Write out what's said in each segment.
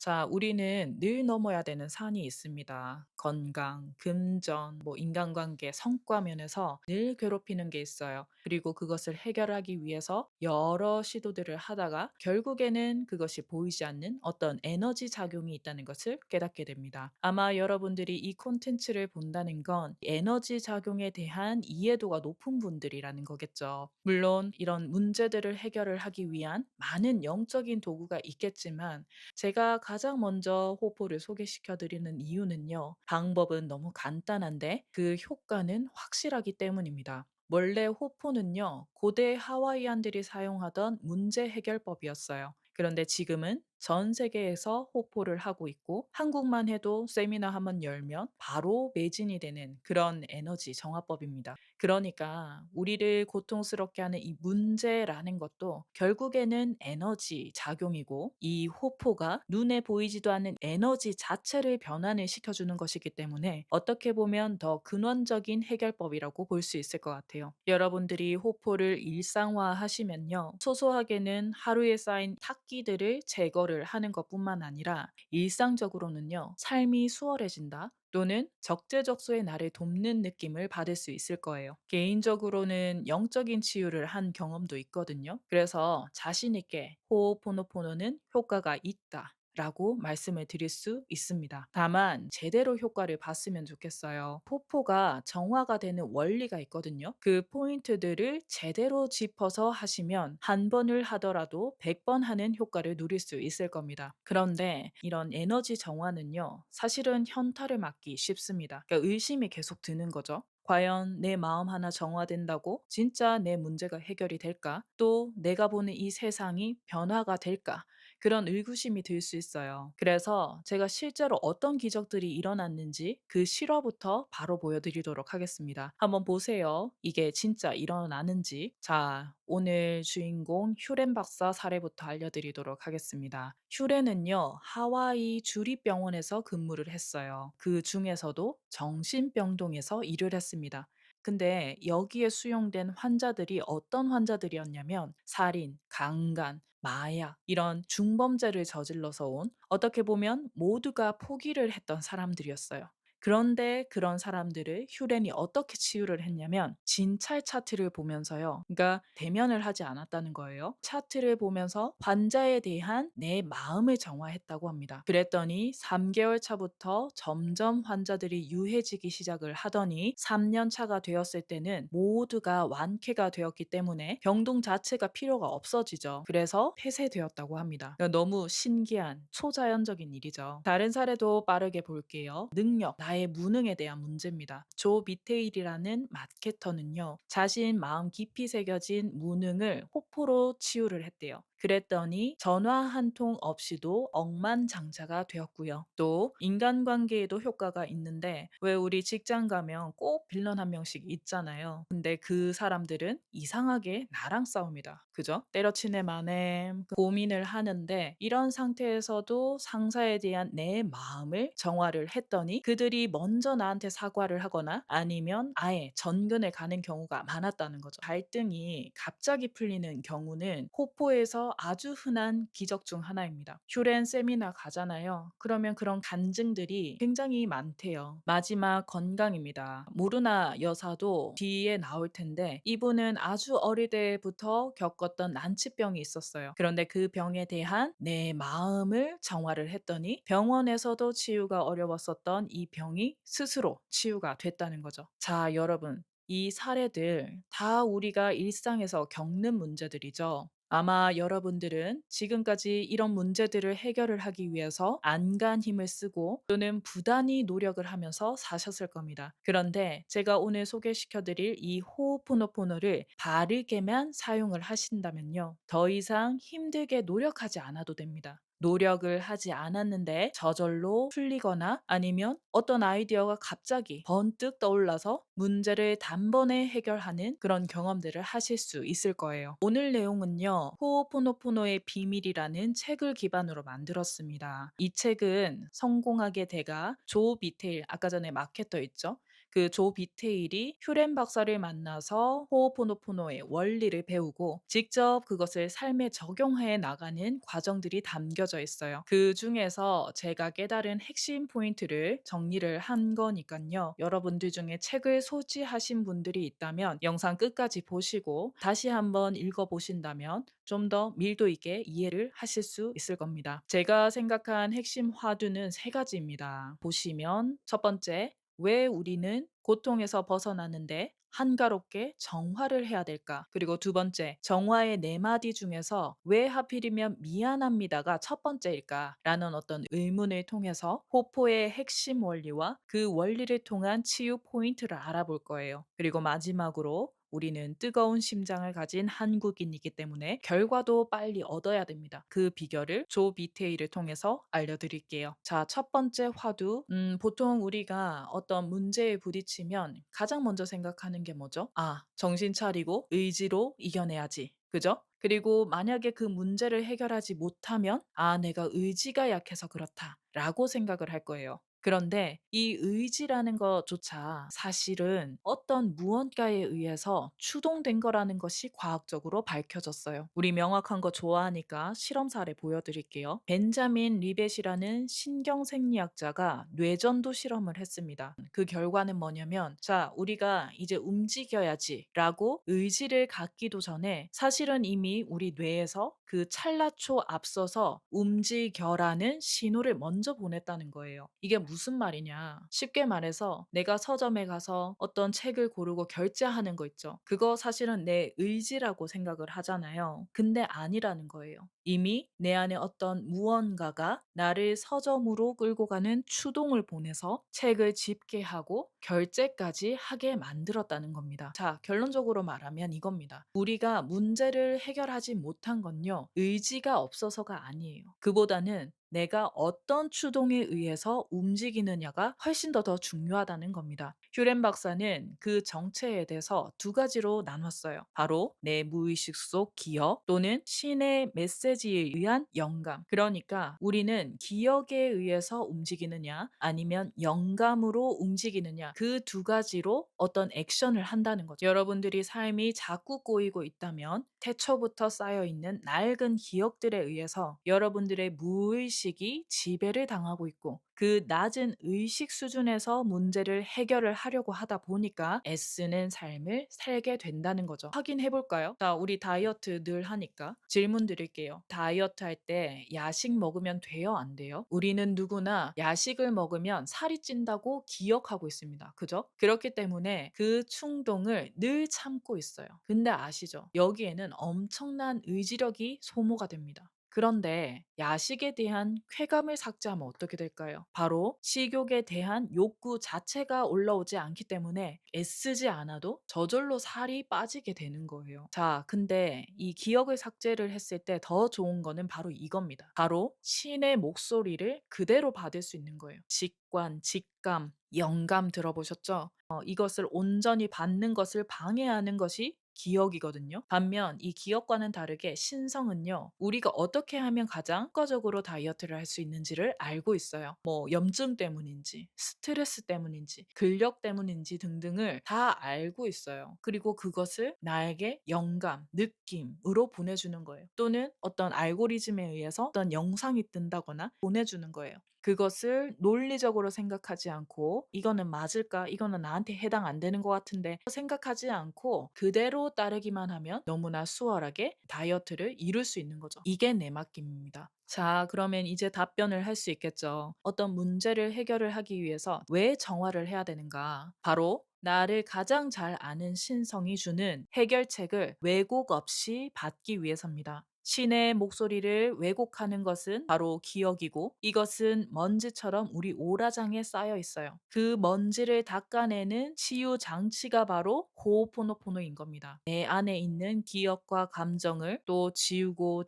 자, 우리는 늘 넘어야 되는 산이 있습니다. 건강, 금전, 인간관계, 성과 면에서 늘 괴롭히는 게 있어요. 그리고 그것을 해결하기 위해서 여러 시도들을 하다가 결국에는 그것이 보이지 않는 어떤 에너지 작용이 있다는 것을 깨닫게 됩니다. 아마 여러분들이 이 콘텐츠를 본다는 건 에너지 작용에 대한 이해도가 높은 분들이라는 거겠죠. 물론 이런 문제들을 해결을 하기 위한 많은 영적인 도구가 있겠지만 제가 가장 먼저 호포를 소개시켜 드리는 이유는요. 방법은 너무 간단한데 그 효과는 확실하기 때문입니다. 원래 호포는요. 고대 하와이안들이 사용하던 문제 해결법이었어요. 그런데 지금은 전 세계에서 호포를 하고 있고 한국만 해도 세미나 한번 열면 바로 매진이 되는 그런 에너지 정화법입니다. 그러니까 우리를 고통스럽게 하는 이 문제라는 것도 결국에는 에너지 작용이고 이 호포가 눈에 보이지도 않는 에너지 자체를 변환을 시켜주는 것이기 때문에 어떻게 보면 더 근원적인 해결법이라고 볼 수 있을 것 같아요. 여러분들이 호포를 일상화 하시면요. 소소하게는 하루에 쌓인 탁기들을 제거를 하는 것뿐만 아니라 일상적으로는요. 삶이 수월해진다. 또는 적재적소에 나를 돕는 느낌을 받을 수 있을 거예요. 개인적으로는 영적인 치유를 한 경험도 있거든요. 그래서 자신 있게 호호포노포노는 효과가 있다. 라고 말씀을 드릴 수 있습니다. 다만 제대로 효과를 봤으면 좋겠어요. 포포가 정화가 되는 원리가 있거든요. 그 포인트들을 제대로 짚어서 하시면 한 번을 하더라도 100번 하는 효과를 누릴 수 있을 겁니다. 그런데 이런 에너지 정화는요. 사실은 현타를 맞기 쉽습니다. 그러니까 의심이 계속 드는 거죠. 과연 내 마음 하나 정화된다고 진짜 내 문제가 해결이 될까? 또 내가 보는 이 세상이 변화가 될까? 그런 의구심이 들 수 있어요. 그래서 제가 실제로 어떤 기적들이 일어났는지 그 실화부터 바로 보여드리도록 하겠습니다. 한번 보세요. 이게 진짜 일어나는지. 자, 오늘 주인공 휴렌 박사 사례부터 알려드리도록 하겠습니다. 휴렌은요, 하와이 주립병원에서 근무를 했어요. 그 중에서도 정신병동에서 일을 했습니다. 근데 여기에 수용된 환자들이 어떤 환자들이었냐면 살인, 강간, 마약 이런 중범죄를 저질러서 온 어떻게 보면 모두가 포기를 했던 사람들이었어요. 그런데 그런 사람들을 휴렌이 어떻게 치유를 했냐면 진찰 차트를 보면서요. 그러니까 대면을 하지 않았다는 거예요. 차트를 보면서 환자에 대한 내 마음을 정화했다고 합니다. 그랬더니 3개월 차부터 점점 환자들이 유해지기 시작을 하더니 3년 차가 되었을 때는 모두가 완쾌가 되었기 때문에 병동 자체가 필요가 없어지죠. 그래서 폐쇄되었다고 합니다. 그러니까 너무 신기한 초자연적인 일이죠. 다른 사례도 빠르게 볼게요. 능력, 나의 무능에 대한 문제입니다. 조 미테일이라는 마케터는요. 자신 마음 깊이 새겨진 무능을 호포로 치유를 했대요. 그랬더니 전화 한 통 없이도 억만장자가 되었고요. 또 인간관계에도 효과가 있는데 왜 우리 직장 가면 꼭 빌런 한 명씩 있잖아요. 근데 그 사람들은 이상하게 나랑 싸웁니다. 그죠? 때려치네 마네 고민을 하는데 이런 상태에서도 상사에 대한 내 마음을 정화를 했더니 그들이 먼저 나한테 사과를 하거나 아니면 아예 전근을 가는 경우가 많았다는 거죠. 갈등이 갑자기 풀리는 경우는 호포에서 아주 흔한 기적 중 하나입니다. 휴렌 세미나 가잖아요. 그러면 그런 간증들이 굉장히 많대요. 마지막 건강입니다. 모르나 여사도 뒤에 나올 텐데 이분은 아주 어릴 때부터 겪었던 난치병이 있었어요. 그런데 그 병에 대한 내 마음을 정화를 했더니 병원에서도 치유가 어려웠었던 이 병이 스스로 치유가 됐다는 거죠. 자, 여러분. 이 사례들 다 우리가 일상에서 겪는 문제들이죠. 아마 여러분들은 지금까지 이런 문제들을 해결을 하기 위해서 안간 힘을 쓰고 또는 부단히 노력을 하면서 사셨을 겁니다. 그런데 제가 오늘 소개시켜 드릴 이 호호포노포노를 바르게만 사용을 하신다면요. 더 이상 힘들게 노력하지 않아도 됩니다. 노력을 하지 않았는데 저절로 풀리거나 아니면 어떤 아이디어가 갑자기 번뜩 떠올라서 문제를 단번에 해결하는 그런 경험들을 하실 수 있을 거예요. 오늘 내용은요. 호오포노포노의 비밀이라는 책을 기반으로 만들었습니다. 이 책은 성공하게 돼가 조 미테일 아까 전에 마케터 있죠? 그 조 비테일이 휴렌 박사를 만나서 호오포노포노의 원리를 배우고 직접 그것을 삶에 적용해 나가는 과정들이 담겨져 있어요. 그 중에서 제가 깨달은 핵심 포인트를 정리를 한 거니까요. 여러분들 중에 책을 소지하신 분들이 있다면 영상 끝까지 보시고 다시 한번 읽어보신다면 좀 더 밀도 있게 이해를 하실 수 있을 겁니다. 제가 생각한 핵심 화두는 세 가지입니다. 보시면 첫 번째, 왜 우리는 고통에서 벗어나는데 한가롭게 정화를 해야 될까? 그리고 두 번째, 정화의 네 마디 중에서 왜 하필이면 미안합니다가 첫 번째일까? 라는 어떤 의문을 통해서 호포의 핵심 원리와 그 원리를 통한 치유 포인트를 알아볼 거예요. 그리고 마지막으로 우리는 뜨거운 심장을 가진 한국인이기 때문에 결과도 빨리 얻어야 됩니다. 그 비결을 조 비테이를 통해서 알려드릴게요. 자, 첫 번째 화두. 보통 우리가 어떤 문제에 부딪히면 가장 먼저 생각하는 게 뭐죠? 아, 정신 차리고 의지로 이겨내야지. 그죠? 그리고 만약에 그 문제를 해결하지 못하면, 아, 내가 의지가 약해서 그렇다. 라고 생각을 할 거예요. 그런데 이 의지라는 것조차 사실은 어떤 무언가에 의해서 추동된 거라는 것이 과학적으로 밝혀졌어요. 우리 명확한 거 좋아하니까 실험 사례 보여드릴게요. 벤자민 리벳이라는 신경생리학자가 뇌전도 실험을 했습니다. 그 결과는 뭐냐면, 자, 우리가 이제 움직여야지 라고 의지를 갖기도 전에 사실은 이미 우리 뇌에서 그 찰나초 앞서서 움직여라는 신호를 먼저 보냈다는 거예요. 이게 무슨 말이냐? 쉽게 말해서 내가 서점에 가서 어떤 책을 고르고 결제하는 거 있죠. 그거 사실은 내 의지라고 생각을 하잖아요. 근데 아니라는 거예요. 이미 내 안에 어떤 무언가가 나를 서점으로 끌고 가는 추동을 보내서 책을 집계하고 결제까지 하게 만들었다는 겁니다. 자, 결론적으로 말하면 이겁니다. 우리가 문제를 해결하지 못한 건요, 의지가 없어서가 아니에요. 그보다는 내가 어떤 추동에 의해서 움직이느냐가 훨씬 더 중요하다는 겁니다. 휴렌 박사는 그 정체에 대해서 두 가지로 나눴어요. 바로 내 무의식 속 기억 또는 신의 메시지에 의한 영감. 그러니까 우리는 기억에 의해서 움직이느냐 아니면 영감으로 움직이느냐, 그 두 가지로 어떤 액션을 한다는 거죠. 여러분들이 삶이 자꾸 꼬이고 있다면 태초부터 쌓여 있는 낡은 기억들에 의해서 여러분들의 무의식이 지배를 당하고 있고, 그 낮은 의식 수준에서 문제를 해결을 하려고 하다 보니까 애쓰는 삶을 살게 된다는 거죠. 확인해 볼까요? 자, 우리 다이어트 늘 하니까 질문 드릴게요. 다이어트 할 때 야식 먹으면 돼요? 안 돼요? 우리는 누구나 야식을 먹으면 살이 찐다고 기억하고 있습니다. 그죠? 그렇기 때문에 그 충동을 늘 참고 있어요. 근데 아시죠? 여기에는 엄청난 의지력이 소모가 됩니다. 그런데 야식에 대한 쾌감을 삭제하면 어떻게 될까요? 바로 식욕에 대한 욕구 자체가 올라오지 않기 때문에 애쓰지 않아도 저절로 살이 빠지게 되는 거예요. 자, 근데 이 기억을 삭제를 했을 때 더 좋은 거는 바로 이겁니다. 바로 신의 목소리를 그대로 받을 수 있는 거예요. 직관, 직감, 영감 들어보셨죠? 이것을 온전히 받는 것을 방해하는 것이 기억이거든요. 반면 이 기억과는 다르게 신성은요, 우리가 어떻게 하면 가장 효과적으로 다이어트를 할 수 있는지를 알고 있어요. 뭐 염증 때문인지, 스트레스 때문인지, 근력 때문인지 등등을 다 알고 있어요. 그리고 그것을 나에게 영감, 느낌으로 보내주는 거예요. 또는 어떤 알고리즘에 의해서 어떤 영상이 뜬다거나 보내주는 거예요. 그것을 논리적으로 생각하지 않고 이거는 맞을까? 이거는 나한테 해당 안 되는 것 같은데 생각하지 않고 그대로 따르기만 하면 너무나 수월하게 다이어트를 이룰 수 있는 거죠. 이게 내 맡김입니다. 자, 그러면 이제 답변을 할 수 있겠죠. 어떤 문제를 해결을 하기 위해서 왜 정화를 해야 되는가? 바로 나를 가장 잘 아는 신성이 주는 해결책을 왜곡 없이 받기 위해서입니다. 신의 목소리를 왜곡하는 것은 바로 기억이고, 이것은 먼지처럼 우리 오라장에 쌓여 있어요. 그 먼지를 닦아내는 치유 장치가 바로 호오포노포노인 겁니다. 내 안에 있는 기억과 감정을 또 지우고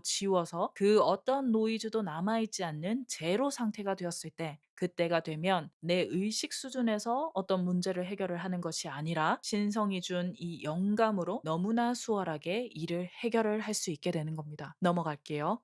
지워서 그 어떤 노이즈도 남아있지 않는 제로 상태가 되었을 때, 그때가 되면 내 의식 수준에서 어떤 문제를 해결을 하는 것이 아니라 신성이 준 이 영감으로 너무나 수월하게 일을 해결을 할 수 있게 되는 겁니다. 넘어갈게요.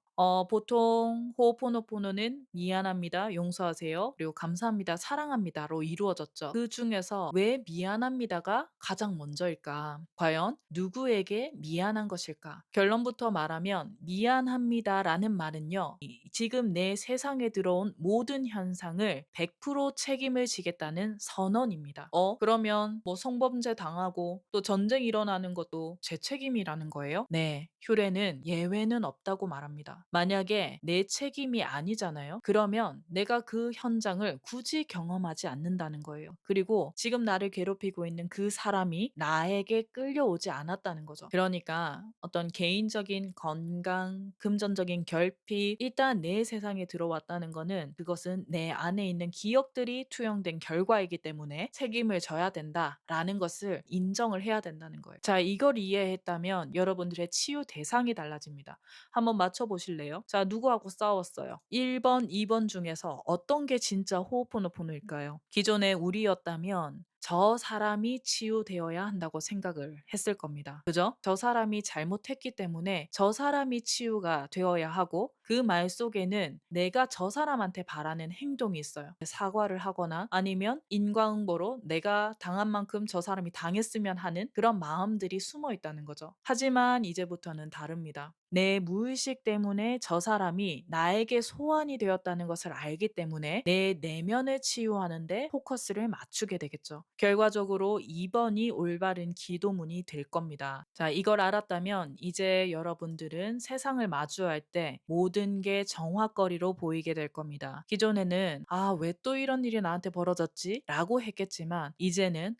보통 호호포노포노는 "미안합니다. 용서하세요." 그리고 "감사합니다. 사랑합니다."로 이루어졌죠. 그중에서 왜 "미안합니다."가 가장 먼저일까? 과연 누구에게 미안한 것일까? 결론부터 말하면 "미안합니다."라는 말은요. 지금 내 세상에 들어온 모든 현상을 100% 책임을 지겠다는 선언입니다. 그러면 뭐 성범죄 당하고 또 전쟁 일어나는 것도 제 책임이라는 거예요? 네. 휴레는 예외는 없다고 말합니다. 만약에 내 책임이 아니잖아요. 그러면 내가 그 현장을 굳이 경험하지 않는다는 거예요. 그리고 지금 나를 괴롭히고 있는 그 사람이 나에게 끌려오지 않았다는 거죠. 그러니까 어떤 개인적인 건강, 금전적인 결핍, 일단 내 세상에 들어왔다는 거는 그것은 내 안에 있는 기억들이 투영된 결과이기 때문에 책임을 져야 된다라는 것을 인정을 해야 된다는 거예요. 자, 이걸 이해했다면 여러분들의 치유 대상이 달라집니다. 한번 맞춰보실래요? 자, 누구하고 싸웠어요? 1번, 2번 중에서 어떤 게 진짜 호호포노포노일까요? 기존의 우리였다면 저 사람이 치유되어야 한다고 생각을 했을 겁니다. 그죠? 저 사람이 잘못했기 때문에 저 사람이 치유가 되어야 하고 그 말 속에는 내가 저 사람한테 바라는 행동이 있어요. 사과를 하거나 아니면 인과응보로 내가 당한 만큼 저 사람이 당했으면 하는 그런 마음들이 숨어 있다는 거죠. 하지만 이제부터는 다릅니다. 내 무의식 때문에 저 사람이 나에게 소환이 되었다는 것을 알기 때문에 내 내면을 치유하는데 포커스를 맞추게 되겠죠. 결과적으로 2번이 올바른 기도문이 될 겁니다. 자, 이걸 알았다면 이제 여러분들은 세상을 마주할 때 모든 게 정확거리로 보이게 될 겁니다. 기존에는 왜 또 이런 일이 나한테 벌어졌지? 라고 했겠지만 이제는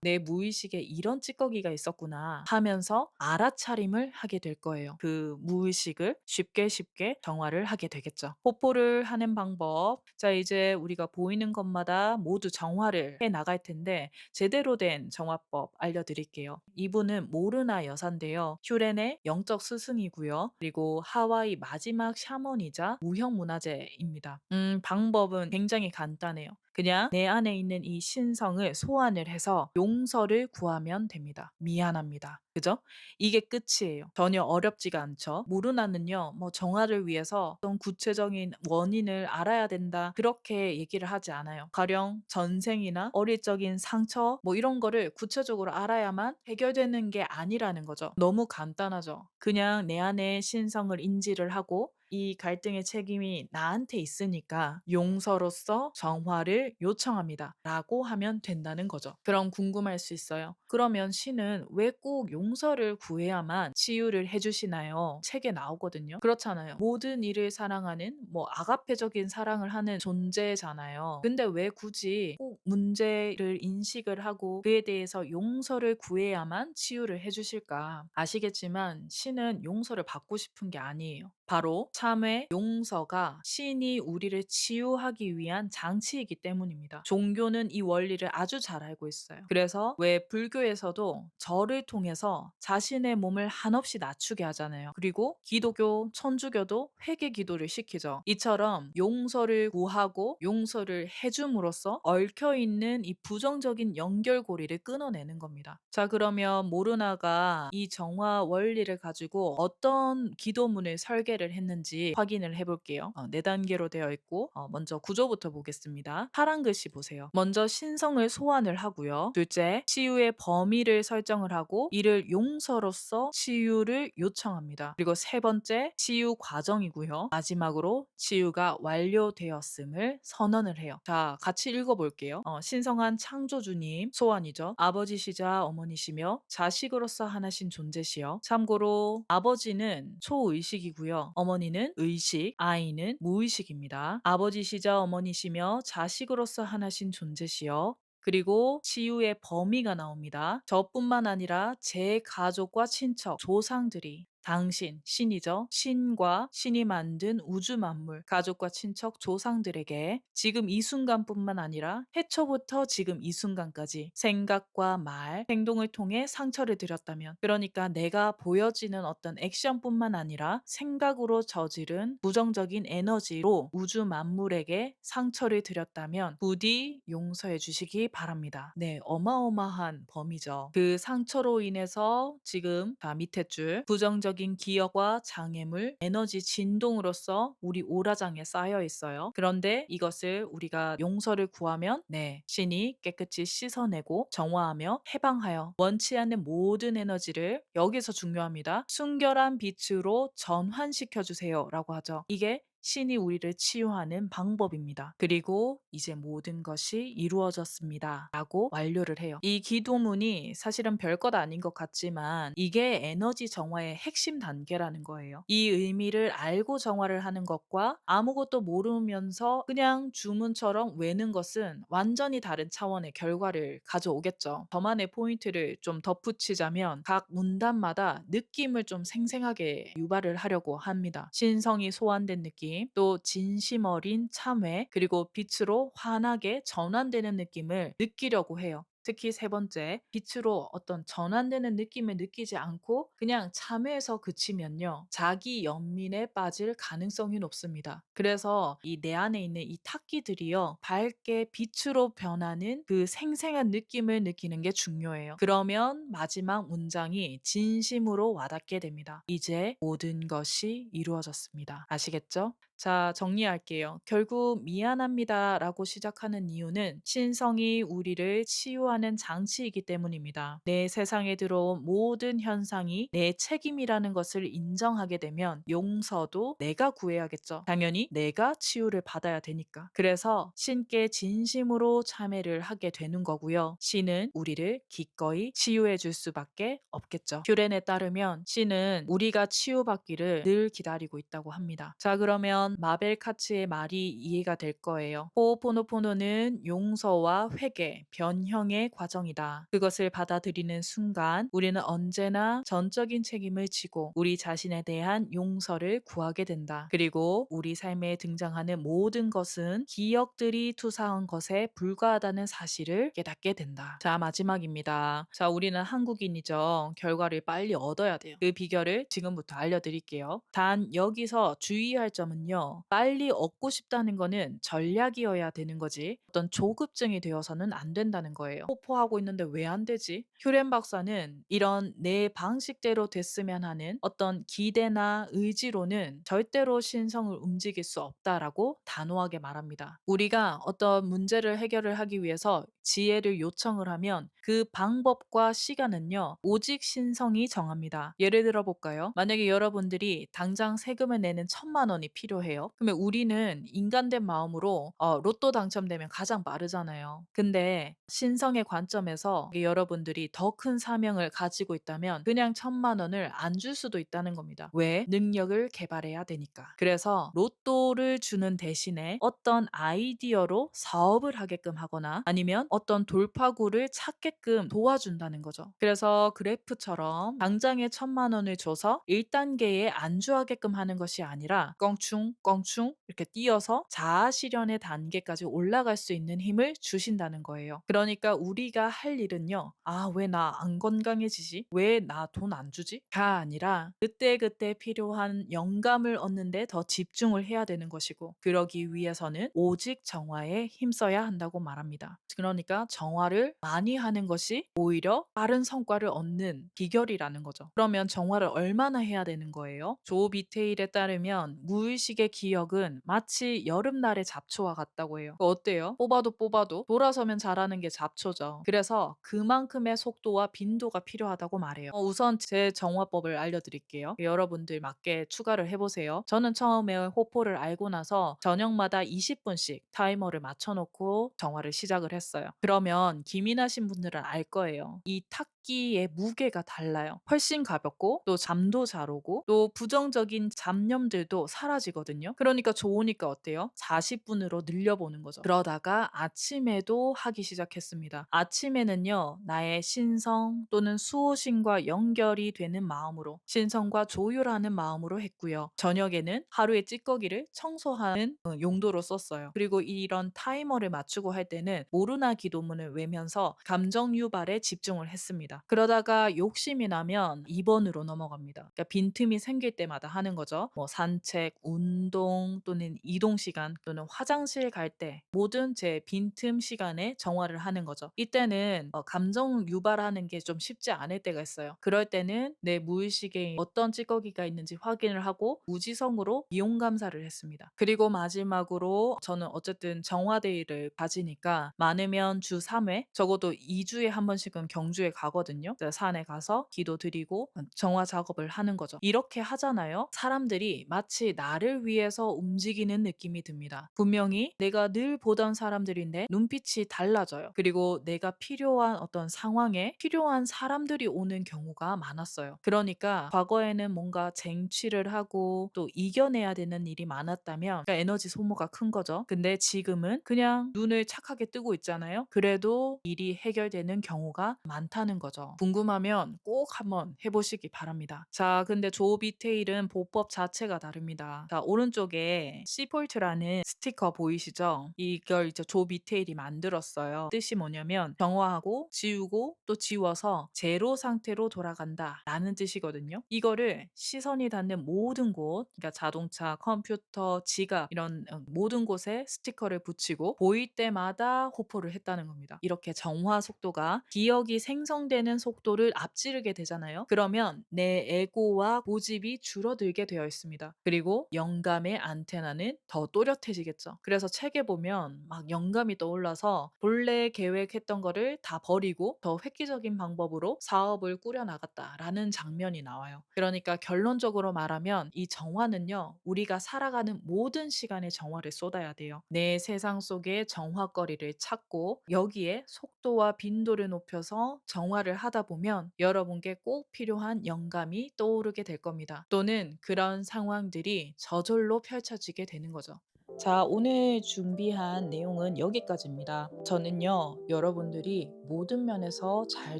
내 무의식에 이런 찌꺼기가 있었구나 하면서 알아차림을 하게 될 거예요. 그 무의식을 쉽게 쉽게 정화를 하게 되겠죠. 호포를 하는 방법. 자, 이제 우리가 보이는 것마다 모두 정화를 해 나갈 텐데 제대로 된 정화법 알려드릴게요. 이분은 모르나 여사인데요. 휴렌의 영적 스승이고요. 그리고 하와이 마지막 샤먼이자 무형문화재입니다. 방법은 굉장히 간단해요. 그냥 내 안에 있는 이 신성을 소환을 해서 용서를 구하면 됩니다. 미안합니다. 그죠? 이게 끝이에요. 전혀 어렵지가 않죠. 모르나는요, 뭐 정화를 위해서 어떤 구체적인 원인을 알아야 된다. 그렇게 얘기를 하지 않아요. 가령 전생이나 어릴 적인 상처, 뭐 이런 거를 구체적으로 알아야만 해결되는 게 아니라는 거죠. 너무 간단하죠. 그냥 내 안에 신성을 인지를 하고 이 갈등의 책임이 나한테 있으니까 용서로서 정화를 요청합니다. 라고 하면 된다는 거죠. 그럼 궁금할 수 있어요. 그러면 신은 왜 꼭 용서를 구해야만 치유를 해주시나요? 책에 나오거든요. 그렇잖아요. 모든 이를 사랑하는 뭐 아가페적인 사랑을 하는 존재잖아요. 근데 왜 굳이 꼭 문제를 인식을 하고 그에 대해서 용서를 구해야만 치유를 해주실까? 아시겠지만 신은 용서를 받고 싶은 게 아니에요. 바로 참회, 용서가 신이 우리를 치유하기 위한 장치이기 때문입니다. 종교는 이 원리를 아주 잘 알고 있어요. 그래서 왜 불교에서도 절을 통해서 자신의 몸을 한없이 낮추게 하잖아요. 그리고 기독교, 천주교도 회개 기도를 시키죠. 이처럼 용서를 구하고 용서를 해줌으로써 얽혀있는 이 부정적인 연결고리를 끊어내는 겁니다. 자, 그러면 모르나가 이 정화 원리를 가지고 어떤 기도문을 설계를 했는지 확인을 해볼게요. 4단계로 되어 있고 먼저 구조부터 보겠습니다. 파란 글씨 보세요. 먼저 신성을 소환을 하고요. 둘째, 치유의 범위를 설정을 하고 이를 용서로서 치유를 요청합니다. 그리고 세 번째, 치유 과정이고요. 마지막으로 치유가 완료되었음을 선언을 해요. 자, 같이 읽어볼게요. 신성한 창조주님 소환이죠. 아버지시자 어머니시며 자식으로서 하나신 존재시여. 참고로 아버지는 초의식이고요. 어머니는 의식, 아이는 무의식입니다. 아버지시자 어머니시며 자식으로서 하나신 존재시여. 그리고 치유의 범위가 나옵니다. 저뿐만 아니라 제 가족과 친척, 조상들이 당신, 신이죠. 신과 신이 만든 우주 만물, 가족과 친척, 조상들에게 지금 이 순간뿐만 아니라 해초부터 지금 이 순간까지 생각과 말, 행동을 통해 상처를 드렸다면, 그러니까 내가 보여지는 어떤 액션뿐만 아니라 생각으로 저지른 부정적인 에너지로 우주 만물에게 상처를 드렸다면 부디 용서해 주시기 바랍니다. 네, 어마어마한 범위죠. 그 상처로 인해서 지금 밑에 줄 부정적인 전적인 기억과 장애물, 에너지 진동으로서 우리 오라장에 쌓여 있어요. 그런데 이것을 우리가 용서를 구하면 네, 신이 깨끗이 씻어내고 정화하며 해방하여 원치 않는 모든 에너지를 여기서 중요합니다. 순결한 빛으로 전환시켜 주세요라고 하죠. 이게 신이 우리를 치유하는 방법입니다. 그리고 이제 모든 것이 이루어졌습니다. 라고 완료를 해요. 이 기도문이 사실은 별것 아닌 것 같지만 이게 에너지 정화의 핵심 단계라는 거예요. 이 의미를 알고 정화를 하는 것과 아무것도 모르면서 그냥 주문처럼 외는 것은 완전히 다른 차원의 결과를 가져오겠죠. 저만의 포인트를 좀 덧붙이자면 각 문단마다 느낌을 좀 생생하게 유발을 하려고 합니다. 신성이 소환된 느낌, 또 진심 어린 참회, 그리고 빛으로 환하게 전환되는 느낌을 느끼려고 해요. 특히 세 번째, 빛으로 어떤 전환되는 느낌을 느끼지 않고 그냥 참회에서 그치면요. 자기 연민에 빠질 가능성이 높습니다. 그래서 이 내 안에 있는 이 탁기들이요. 밝게 빛으로 변하는 그 생생한 느낌을 느끼는 게 중요해요. 그러면 마지막 문장이 진심으로 와닿게 됩니다. 이제 모든 것이 이루어졌습니다. 아시겠죠? 자, 정리할게요. 결국 미안합니다라고 시작하는 이유는 신성이 우리를 치유하는 장치이기 때문입니다. 내 세상에 들어온 모든 현상이 내 책임이라는 것을 인정하게 되면 용서도 내가 구해야겠죠. 당연히 내가 치유를 받아야 되니까. 그래서 신께 진심으로 참회를 하게 되는 거고요. 신은 우리를 기꺼이 치유해 줄 수밖에 없겠죠. 퓨렌에 따르면 신은 우리가 치유받기를 늘 기다리고 있다고 합니다. 자, 그러면 마벨 카츠의 말이 이해가 될 거예요. 호오포노포노는 용서와 회개, 변형의 과정이다. 그것을 받아들이는 순간 우리는 언제나 전적인 책임을 지고 우리 자신에 대한 용서를 구하게 된다. 그리고 우리 삶에 등장하는 모든 것은 기억들이 투사한 것에 불과하다는 사실을 깨닫게 된다. 자, 마지막입니다. 자, 우리는 한국인이죠. 결과를 빨리 얻어야 돼요. 그 비결을 지금부터 알려드릴게요. 단 여기서 주의할 점은요. 빨리 얻고 싶다는 거는 전략이어야 되는 거지. 어떤 조급증이 되어서는 안 된다는 거예요. 호포하고 있는데 왜 안 되지? 휴렌 박사는 이런 내 방식대로 됐으면 하는 어떤 기대나 의지로는 절대로 신성을 움직일 수 없다라고 단호하게 말합니다. 우리가 어떤 문제를 해결을 하기 위해서 지혜를 요청을 하면 그 방법과 시간은요, 오직 신성이 정합니다. 예를 들어 볼까요? 만약에 여러분들이 당장 세금을 내는 1,000만 원이 필요해요. 그러면 우리는 인간된 마음으로 로또 당첨되면 가장 빠르잖아요. 근데 신성의 관점에서 여러분들이 더 큰 사명을 가지고 있다면 그냥 1,000만 원을 안 줄 수도 있다는 겁니다. 왜? 능력을 개발해야 되니까. 그래서 로또를 주는 대신에 어떤 아이디어로 사업을 하게끔 하거나 아니면 어떤 돌파구를 찾게끔 도와준다는 거죠. 그래서 그래프처럼 당장에 1,000만 원을 줘서 1단계에 안주하게끔 하는 것이 아니라 껑충 껑충 이렇게 뛰어서 자아 실현의 단계까지 올라갈 수 있는 힘을 주신다는 거예요. 그러니까 우리가 할 일은요. 아, 왜 나 안 건강해지지? 왜 나 돈 안 주지? 가 아니라 그때그때 필요한 영감을 얻는데 더 집중을 해야 되는 것이고 그러기 위해서는 오직 정화에 힘써야 한다고 말합니다. 그러니까 정화를 많이 하는 것이 오히려 빠른 성과를 얻는 비결이라는 거죠. 그러면 정화를 얼마나 해야 되는 거예요? 조 비테일에 따르면 무의식의 기억은 마치 여름날의 잡초와 같다고 해요. 어때요? 뽑아도 돌아서면 자라는 게 잡초죠. 그래서 그만큼의 속도와 빈도가 필요하다고 말해요. 우선 제 정화법을 알려드릴게요. 여러분들 맞게 추가를 해보세요. 저는 처음에 호포를 알고 나서 저녁마다 20분씩 타이머를 맞춰놓고 정화를 시작을 했어요. 그러면 기민하신 분들은 알 거예요. 이 탁기의 무게가 달라요. 훨씬 가볍고 또 잠도 잘 오고 또 부정적인 잡념들도 사라지거든요. 그러니까 좋으니까 어때요? 40분으로 늘려보는 거죠. 그러다가 아침에도 하기 시작했습니다. 아침에는요, 나의 신성 또는 수호신과 연결이 되는 마음으로 신성과 조율하는 마음으로 했고요. 저녁에는 하루의 찌꺼기를 청소하는 용도로 썼어요. 그리고 이런 타이머를 맞추고 할 때는 모르나 기도문을 외면서 감정 유발에 집중을 했습니다. 합니다. 그러다가 욕심이 나면 2번으로 넘어갑니다. 그러니까 빈틈이 생길 때마다 하는 거죠. 뭐 산책, 운동 또는 이동 시간 또는 화장실 갈 때 모든 제 빈틈 시간에 정화를 하는 거죠. 이때는 감정 유발하는 게 좀 쉽지 않을 때가 있어요. 그럴 때는 내 무의식에 어떤 찌꺼기가 있는지 확인을 하고 무지성으로 이용 감사를 했습니다. 그리고 마지막으로 저는 어쨌든 정화데이를 가지니까 많으면 주 3회, 적어도 2주에 한 번씩은 경주에 가거든요. 산에 가서 기도 드리고 정화 작업을 하는 거죠. 이렇게 하잖아요. 사람들이 마치 나를 위해서 움직이는 느낌이 듭니다. 분명히 내가 늘 보던 사람들인데 눈빛이 달라져요. 그리고 내가 필요한 어떤 상황에 필요한 사람들이 오는 경우가 많았어요. 그러니까 과거에는 뭔가 쟁취를 하고 또 이겨내야 되는 일이 많았다면 그러니까 에너지 소모가 큰 거죠. 근데 지금은 그냥 눈을 착하게 뜨고 있잖아요. 그래도 일이 해결되는 경우가 많다는 거죠. 궁금하면 꼭 한번 해보시기 바랍니다. 자, 근데 조비테일은 보법 자체가 다릅니다. 자, 오른쪽에 C폴트라는 스티커 보이시죠? 이걸 이제 조비테일이 만들었어요. 뜻이 뭐냐면 정화하고 지우고 또 지워서 제로 상태로 돌아간다 라는 뜻이거든요. 이거를 시선이 닿는 모든 곳, 그러니까 자동차, 컴퓨터, 지갑 이런 모든 곳에 스티커를 붙이고 보일 때마다 호포를 했다는 겁니다. 이렇게 정화 속도가 기억이 생성되는 속도를 앞지르게 되잖아요. 그러면 내 에고와 고집이 줄어들게 되어 있습니다. 그리고 영감의 안테나는 더 또렷해지겠죠. 그래서 책에 보면 막 영감이 떠올라서 본래 계획했던 거를 다 버리고 더 획기적인 방법으로 사업을 꾸려나갔다라는 장면이 나와요. 그러니까 결론적으로 말하면 이 정화는요, 우리가 살아가는 모든 시간에 정화를 쏟아야 돼요. 내 세상 속에 정화거리를 찾고 여기에 속도와 빈도를 높여서 정화를 하다 보면 여러분께 꼭 필요한 영감이 떠오르게 될 겁니다. 또는 그런 상황들이 저절로 펼쳐지게 되는 거죠. 자, 오늘 준비한 내용은 여기까지입니다. 저는요, 여러분들이 모든 면에서 잘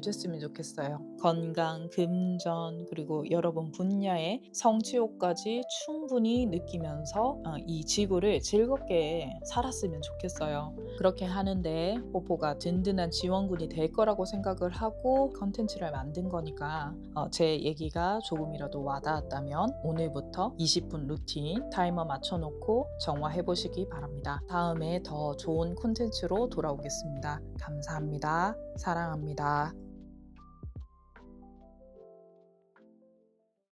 됐으면 좋겠어요. 건강, 금전, 그리고 여러분 분야의 성취욕까지 충분히 느끼면서 이 지구를 즐겁게 살았으면 좋겠어요. 그렇게 하는데 뽀뽀가 든든한 지원군이 될 거라고 생각을 하고 컨텐츠를 만든 거니까 제 얘기가 조금이라도 와닿았다면 오늘부터 20분 루틴 타이머 맞춰놓고 정화해 보시기 바랍니다. 다음에 더 좋은 콘텐츠로 돌아오겠습니다. 감사합니다. 사랑합니다.